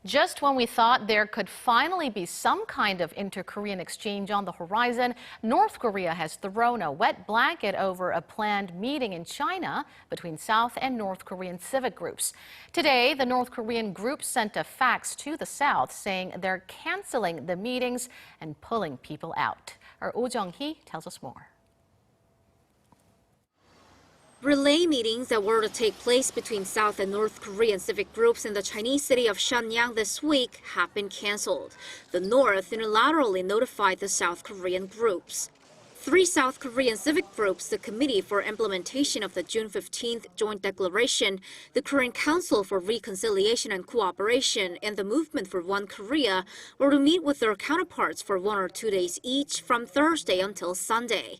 Just when we thought there could finally be some kind of inter-Korean exchange on the horizon, North Korea has thrown a wet blanket over a planned meeting in China between South and North Korean civic groups. Today, the North Korean group sent a fax to the South saying they're canceling the meetings and pulling people out. Our Jung-hee tells us more. Relay meetings that were to take place between South and North Korean civic groups in the Chinese city of Shenyang this week have been canceled. The North unilaterally notified the South Korean groups. 3 South Korean civic groups, the Committee for Implementation of the June 15th Joint Declaration, the Korean Council for Reconciliation and Cooperation, and the Movement for One Korea, were to meet with their counterparts for 1 or 2 days each from Thursday until Sunday.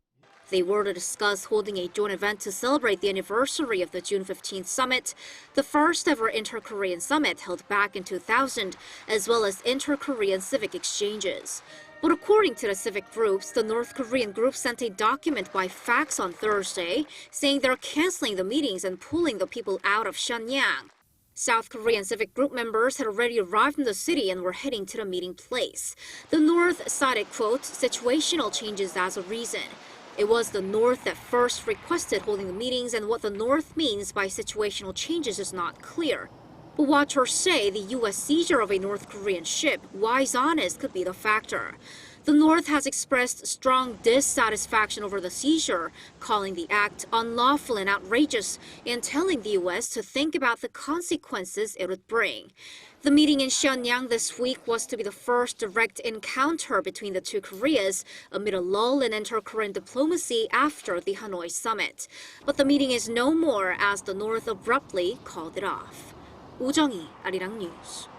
They were to discuss holding a joint event to celebrate the anniversary of the June 15th summit, the first ever inter-Korean summit held back in 2000, as well as inter-Korean civic exchanges. But according to the civic groups, the North Korean group sent a document by fax on Thursday saying they're canceling the meetings and pulling the people out of Shenyang. South Korean civic group members had already arrived in the city and were heading to the meeting place. The North cited, quote, situational changes as a reason. It was the North that first requested holding the meetings, and what the North means by situational changes is not clear. But watchers say the U.S. seizure of a North Korean ship, Wise Honest, could be the factor. The North has expressed strong dissatisfaction over the seizure, calling the act unlawful and outrageous, and telling the U.S. to think about the consequences it would bring. The meeting in Shenyang this week was to be the first direct encounter between the two Koreas amid a lull in inter-Korean diplomacy after the Hanoi summit. But the meeting is no more as the North abruptly called it off. Jung-hee, Arirang News.